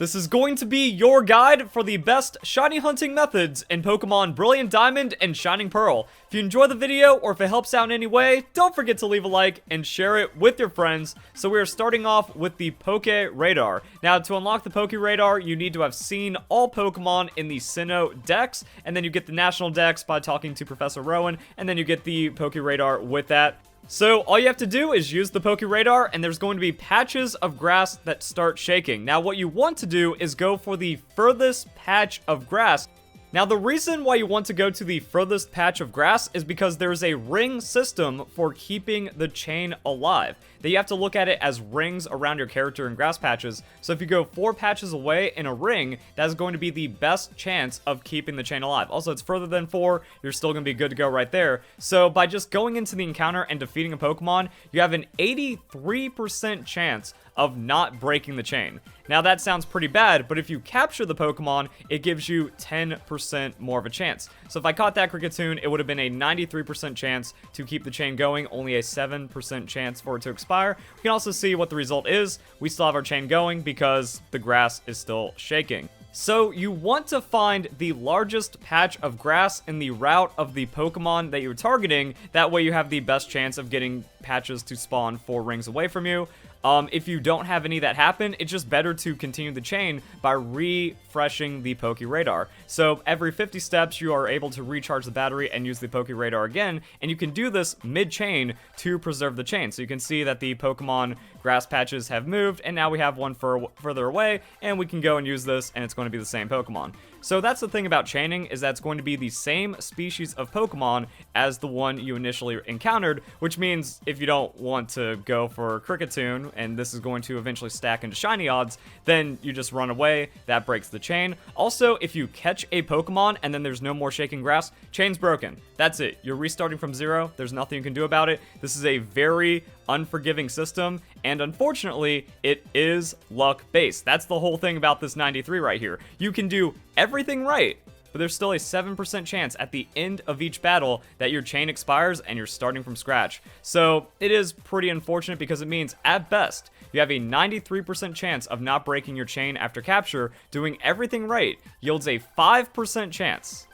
This is going to be your guide for the best shiny hunting methods in Pokemon Brilliant Diamond and Shining Pearl. If you enjoy the video or if it helps out in any way, don't forget to leave a like and share it with your friends. So we are starting off with the Poke Radar. Now, to unlock the Poke Radar, you need to have seen all Pokemon in the Sinnoh Dex, and then you get the National Dex by talking to Professor Rowan, and then you get the Poke Radar with that. So all you have to do is use the Poke Radar, and there's going to be patches of grass that start shaking. Now what you want to do is go for the furthest patch of grass. Now the reason why you want to go to the furthest patch of grass is because there's a ring system for keeping the chain alive. That you have to look at it as rings around your character in grass patches. So if you go 4 patches away in a ring, that's going to be the best chance of keeping the chain alive. Also, it's further than 4, you're still going to be good to go right there. So by just going into the encounter and defeating a Pokemon, you have an 83% chance of not breaking the chain. Now that sounds pretty bad, but if you capture the Pokemon, it gives you 10% more of a chance. So if I caught that Kricketune, it would have been a 93% chance to keep the chain going, only a 7% chance for it to expire. We can also see what the result is. We still have our chain going because the grass is still shaking. So you want to find the largest patch of grass in the route of the Pokemon that you're targeting. That way you have the best chance of getting patches to spawn 4 rings away from you. If you don't have any that happen, it's just better to continue the chain by refreshing the Poke Radar. So every 50 steps, you are able to recharge the battery and use the Poke Radar again, and you can do this mid-chain to preserve the chain. So you can see that the Pokemon grass patches have moved, and now we have one further away, and we can go and use this, and it's going to be the same Pokemon. So that's the thing about chaining, is that it's going to be the same species of Pokemon as the one you initially encountered, which means if you don't want to go for Kricketune, and this is going to eventually stack into shiny odds, then you just run away. That breaks the chain. Also, if you catch a Pokemon and then there's no more shaking grass, chain's broken. That's it. You're restarting from 0. There's nothing you can do about it. This is a very unforgiving system, and unfortunately, it is luck-based. That's the whole thing about this 93 right here. You can do everything right, but there's still a 7% chance at the end of each battle that your chain expires and you're starting from scratch. So it is pretty unfortunate because it means, at best, you have a 93% chance of not breaking your chain after capture. Doing everything right yields a 5% chance.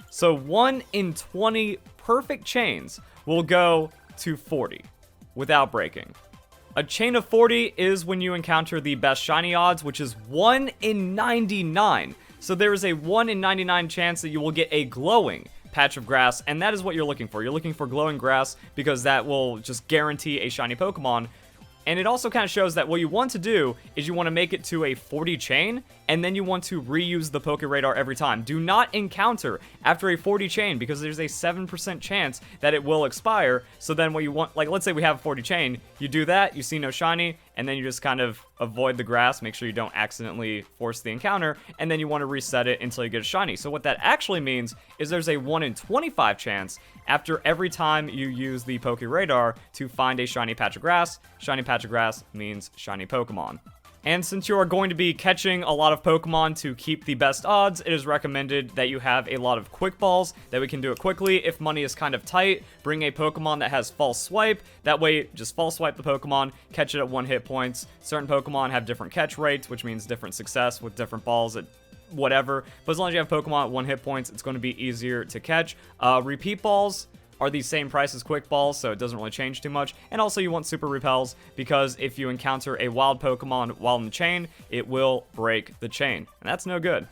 So 1 in 20 perfect chains will go to 40 without breaking. A chain of 40 is when you encounter the best shiny odds, which is 1 in 99. So there is a 1 in 99 chance that you will get a glowing patch of grass, and that is what you're looking for. You're looking for glowing grass because that will just guarantee a shiny Pokemon. And it also kind of shows that what you want to do is you want to make it to a 40 chain, and then you want to reuse the Poke Radar every time. Do not encounter after a 40 chain because there's a 7% chance that it will expire. So then what you want, like let's say we have a 40 chain, you do that, you see no shiny, and then you just kind of avoid the grass, make sure you don't accidentally force the encounter, and then you want to reset it until you get a shiny. So what that actually means is there's a 1 in 25 chance after every time you use the Poke Radar to find a shiny patch of grass. Shiny patch of grass means shiny Pokemon. And since you are going to be catching a lot of Pokemon to keep the best odds, it is recommended that you have a lot of quick balls, that we can do it quickly. If money is kind of tight, bring a Pokemon that has false swipe. That way, just false swipe the Pokemon, catch it at 1 hit points. Certain Pokemon have different catch rates, which means different success with different balls at whatever. But as long as you have Pokemon at 1 hit points, it's going to be easier to catch. Repeat balls are the same price as quick balls, so it doesn't really change too much. And also you want super repels, because if you encounter a wild Pokemon while in the chain, it will break the chain, and that's no good.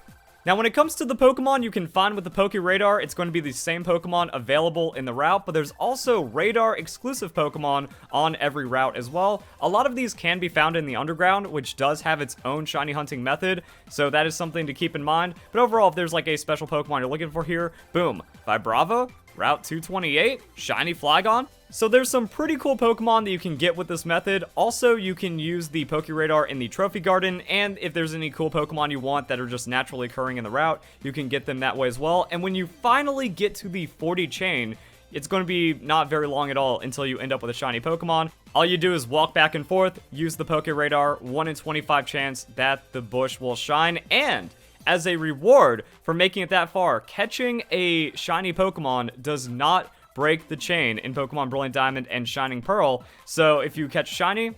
Now when it comes to the Pokemon you can find with the Poke Radar, it's going to be the same Pokemon available in the route, but there's also Radar exclusive Pokemon on every route as well. A lot of these can be found in the underground, which does have its own shiny hunting method, so that is something to keep in mind. But overall, if there's like a special Pokemon you're looking for here, boom, Vibrava, Route 228, Shiny Flygon. So there's some pretty cool Pokemon that you can get with this method. Also, you can use the Poke Radar in the Trophy Garden, and if there's any cool Pokemon you want that are just naturally occurring in the route, you can get them that way as well. And when you finally get to the 40 chain, it's going to be not very long at all until you end up with a shiny Pokemon. All you do is walk back and forth, use the Poke Radar, 1 in 25 chance that the bush will shine, and as a reward for making it that far, catching a shiny Pokemon does not break the chain in Pokemon Brilliant Diamond and Shining Pearl. So if you catch shiny,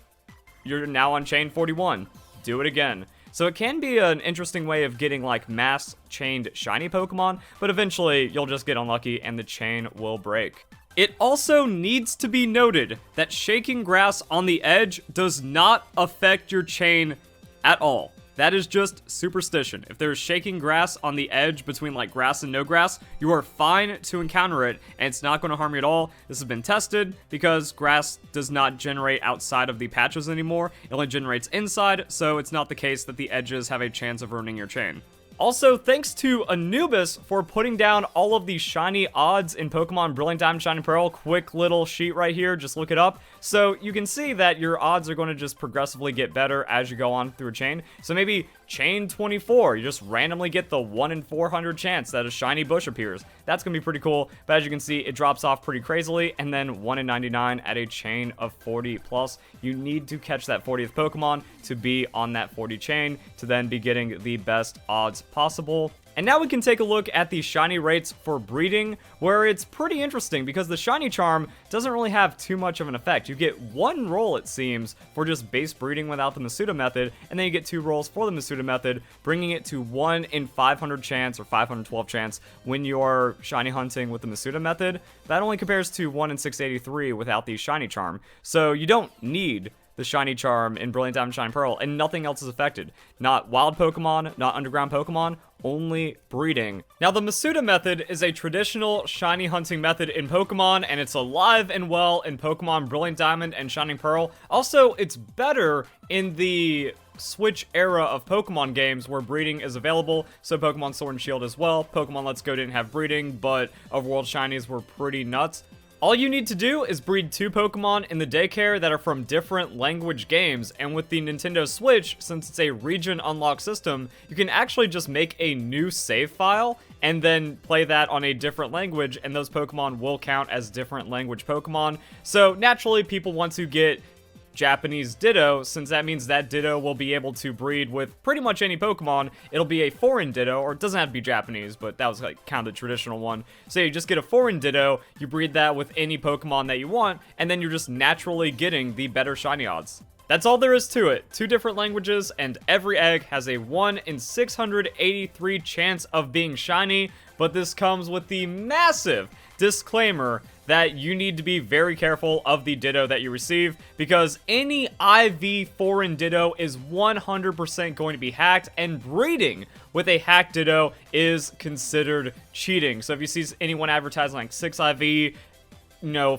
you're now on chain 41. Do it again. So it can be an interesting way of getting like mass chained shiny Pokemon, but eventually you'll just get unlucky and the chain will break. It also needs to be noted that shaking grass on the edge does not affect your chain at all. That is just superstition. If there's shaking grass on the edge between like grass and no grass, you are fine to encounter it and it's not going to harm you at all. This has been tested because grass does not generate outside of the patches anymore. It only generates inside, so it's not the case that the edges have a chance of ruining your chain. Also, thanks to Anubis for putting down all of the shiny odds in Pokemon Brilliant Diamond, Shining Pearl. Quick little sheet right here, just look it up. So you can see that your odds are going to just progressively get better as you go on through a chain. So maybe chain 24, you just randomly get the 1 in 400 chance that a shiny bush appears. That's going to be pretty cool, but as you can see, it drops off pretty crazily, and then 1 in 99 at a chain of 40 plus. You need to catch that 40th Pokemon to be on that 40 chain to then be getting the best odds possible. And now we can take a look at the shiny rates for breeding, where it's pretty interesting because the shiny charm doesn't really have too much of an effect. You get 1 roll, it seems, for just base breeding without the Masuda Method, and then you get 2 rolls for the Masuda Method, bringing it to 1 in 500 chance or 512 chance when you're shiny hunting with the Masuda Method. That only compares to 1 in 683 without the shiny charm. So you don't need the shiny charm in Brilliant Diamond, Shining Pearl, and nothing else is affected. Not wild Pokemon, not underground Pokemon, only breeding. Now, the Masuda Method is a traditional shiny hunting method in Pokemon, and it's alive and well in Pokemon Brilliant Diamond and Shining Pearl. Also, it's better in the Switch era of Pokemon games where breeding is available, so Pokemon Sword and Shield as well. Pokemon Let's Go didn't have breeding, but Overworld shinies were pretty nuts. All you need to do is breed 2 Pokemon in the daycare that are from different language games, and with the Nintendo Switch, since it's a region unlock system, you can actually just make a new save file and then play that on a different language, and those Pokemon will count as different language Pokemon. So naturally, people want to get Japanese Ditto, since that means that Ditto will be able to breed with pretty much any Pokemon. It'll be a foreign Ditto, or it doesn't have to be Japanese, but that was like kind of the traditional one. So you just get a foreign Ditto, you breed that with any Pokemon that you want, and then you're just naturally getting the better shiny odds. That's all there is to it. 2 different languages, and every egg has a 1 in 683 chance of being shiny, but this comes with the massive disclaimer that you need to be very careful of the Ditto that you receive, because any IV foreign Ditto is 100% going to be hacked, and breeding with a hacked Ditto is considered cheating. So if you see anyone advertising like 6IV,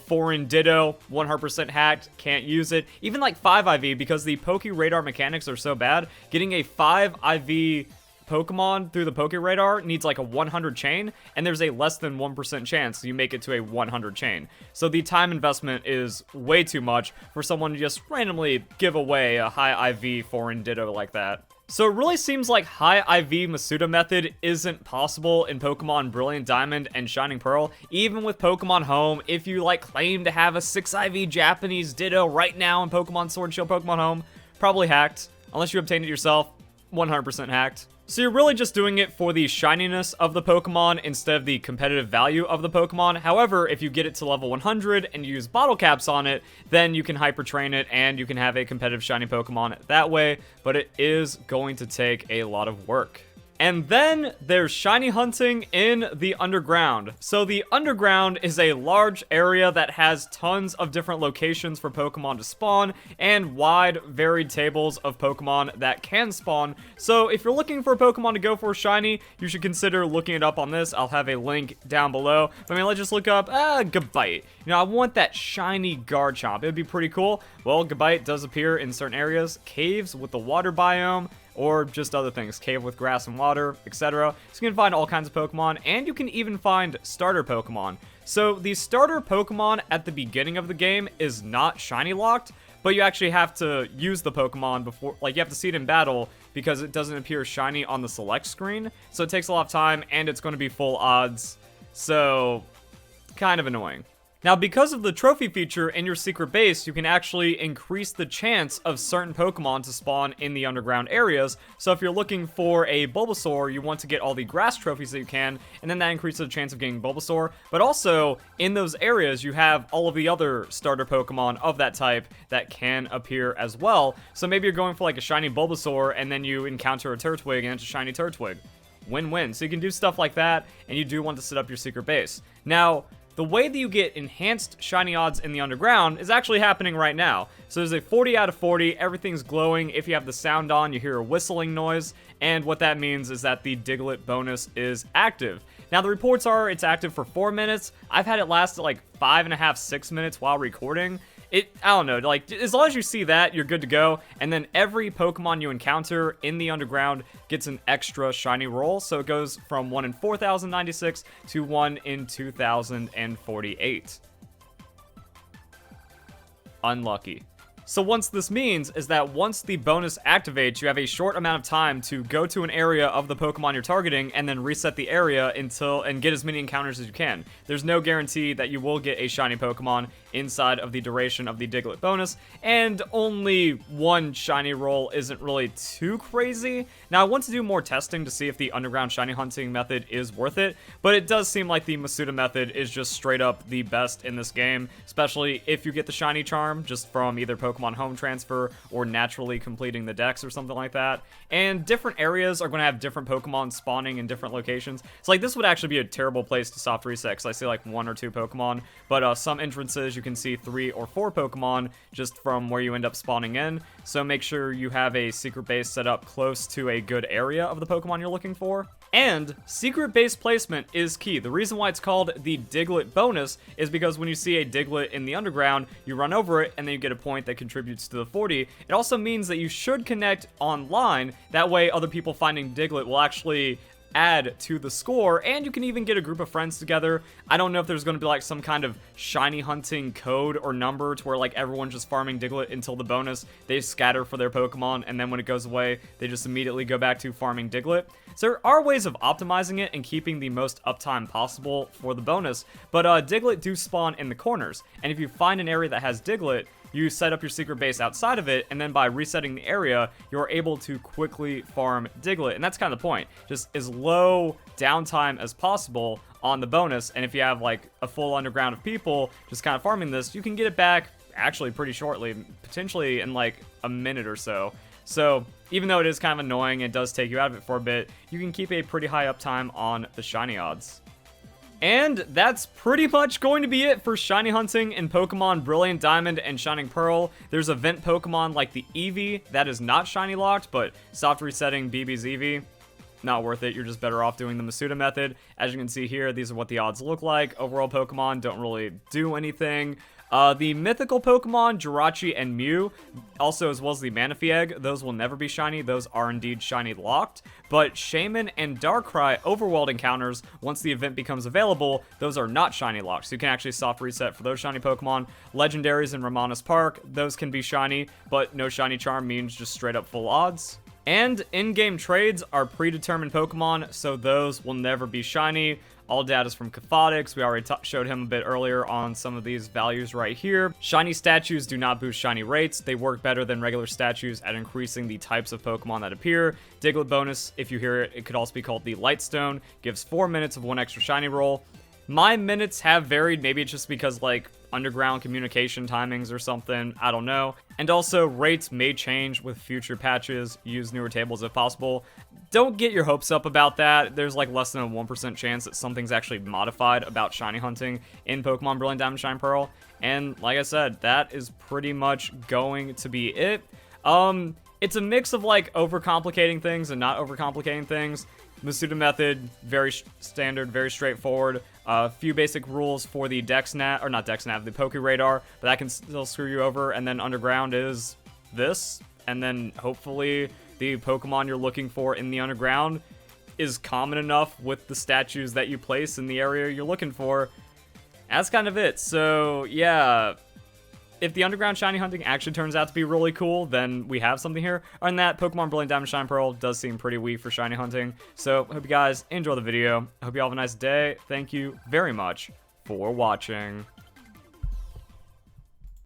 foreign Ditto, 100% hacked, can't use it. Even like 5IV, because the Poke Radar mechanics are so bad, getting a 5IV Pokemon through the Poke Radar needs like a 100 chain, and there's a less than 1% chance you make it to a 100 chain. So the time investment is way too much for someone to just randomly give away a high IV foreign Ditto like that. So it really seems like high IV Masuda Method isn't possible in Pokemon Brilliant Diamond and Shining Pearl. Even with Pokemon Home, if you claim to have a 6 IV Japanese Ditto right now in Pokemon Sword and Shield Pokemon Home, probably hacked. Unless you obtained it yourself, 100% hacked. So you're really just doing it for the shininess of the Pokemon instead of the competitive value of the Pokemon. However, if you get it to level 100 and you use bottle caps on it, then you can hyper train it and you can have a competitive shiny Pokemon that way, but it is going to take a lot of work. And then there's shiny hunting in the underground. So the underground is a large area that has tons of different locations for Pokemon to spawn and wide varied tables of Pokemon that can spawn. So if you're looking for a Pokemon to go for shiny, you should consider looking it up on this. I'll have a link down below. But let's just look up Gabite. I want that shiny Garchomp. It'd be pretty cool. Well, Gabite does appear in certain areas, caves with the water biome, or just other things, cave with grass and water, etc. So you can find all kinds of Pokemon, and you can even find starter Pokemon. So the starter Pokemon at the beginning of the game is not shiny locked, but you actually have to use the Pokemon before, you have to see it in battle because it doesn't appear shiny on the select screen. So it takes a lot of time, and it's going to be full odds. So kind of annoying. Now, because of the trophy feature in your secret base, you can actually increase the chance of certain Pokemon to spawn in the underground areas. So if you're looking for a Bulbasaur, you want to get all the grass trophies that you can, and then that increases the chance of getting Bulbasaur. But also, in those areas, you have all of the other starter Pokemon of that type that can appear as well. So maybe you're going for like a shiny Bulbasaur, and then you encounter a Turtwig, and it's a shiny Turtwig. Win-win. So you can do stuff like that, and you do want to set up your secret base. Now, the way that you get enhanced shiny odds in the underground is actually happening right now. So there's a 40 out of 40, everything's glowing. If you have the sound on, you hear a whistling noise, and what that means is that the Diglett bonus is active. Now the reports are it's active for 4 minutes. I've had it last at like 5.5, 6 minutes while recording. I don't know, like, as long as you see that, you're good to go. And then every Pokemon you encounter in the underground gets an extra shiny roll. So it goes from 1 in 4,096 to 1 in 2,048. Unlucky. So once this means is that once the bonus activates, you have a short amount of time to go to an area of the Pokemon you're targeting and then reset the area and get as many encounters as you can. There's no guarantee that you will get a shiny Pokemon inside of the duration of the Diglett bonus, and only one shiny roll isn't really too crazy. Now I want to do more testing to see if the underground shiny hunting method is worth it, but it does seem like the Masuda method is just straight up the best in this game, especially if you get the shiny charm just from either Pokemon home transfer or naturally completing the dex or something like that. And different areas are going to have different Pokemon spawning in different locations. So like this would actually be a terrible place to soft reset because I see like 1 or 2 Pokemon, but some entrances you can see 3 or 4 Pokemon just from where you end up spawning in. So make sure you have a secret base set up close to a good area of the Pokemon you're looking for. And secret base placement is key. The reason why it's called the Diglett bonus is because when you see a Diglett in the underground, you run over it and then you get a point that contributes to the 40. It also means that you should connect online. That way other people finding Diglett will actually add to the score, and you can even get a group of friends together. I don't know if there's going to be like some kind of shiny hunting code or number to where like everyone's just farming Diglett until the bonus, they scatter for their Pokemon, and then when it goes away, they just immediately go back to farming Diglett. So there are ways of optimizing it and keeping the most uptime possible for the bonus, but Diglett do spawn in the corners, and if you find an area that has Diglett, you set up your secret base outside of it, and then by resetting the area, you're able to quickly farm Diglett, and that's kind of the point. Just as low downtime as possible on the bonus, and if you have like a full underground of people just kind of farming this, you can get it back actually pretty shortly, potentially in like a minute or so. So even though it is kind of annoying, it does take you out of it for a bit, you can keep a pretty high uptime on the shiny odds. And that's pretty much going to be it for shiny hunting in Pokemon Brilliant Diamond and Shining Pearl. There's event Pokemon like the Eevee that is not shiny locked, but soft resetting BB's Eevee, not worth it. You're just better off doing the Masuda method. As you can see here, these are what the odds look like. Overall Pokemon don't really do anything. The mythical Pokemon, Jirachi and Mew, also as well as the Manaphy Egg, those will never be shiny. Those are indeed shiny locked. But Shaman and Darkrai Overworld encounters, once the event becomes available, those are not shiny locked. So you can actually soft reset for those shiny Pokemon. Legendaries in Ramona's Park, those can be shiny, but no shiny charm means just straight up full odds. And in-game trades are predetermined Pokemon, so those will never be shiny. All data is from Cathodix. We already showed him a bit earlier on some of these values right here. Shiny statues do not boost shiny rates. They work better than regular statues at increasing the types of Pokemon that appear. Diglett bonus, if you hear it, it could also be called the Lightstone. Gives 4 minutes of 1 extra shiny roll. My minutes have varied. Maybe it's just because like underground communication timings or something, I don't know. And also rates may change with future patches. Use newer tables if possible. Don't get your hopes up about that. There's like less than a 1% chance that something's actually modified about shiny hunting in Pokemon Brilliant Diamond Shine Pearl. And like I said, that is pretty much going to be it. It's a mix of like overcomplicating things and not overcomplicating things. Masuda method, very standard, very straightforward. A few basic rules for the DexNav, or not DexNav, the Poke Radar, but that can still screw you over. And then underground is this, and then hopefully the Pokemon you're looking for in the underground is common enough with the statues that you place in the area you're looking for. That's kind of it. So yeah, if the underground shiny hunting actually turns out to be really cool, then we have something here. Other than that, Pokemon Brilliant Diamond Shine Pearl does seem pretty weak for shiny hunting. So hope you guys enjoy the video. I hope you all have a nice day. Thank you very much for watching.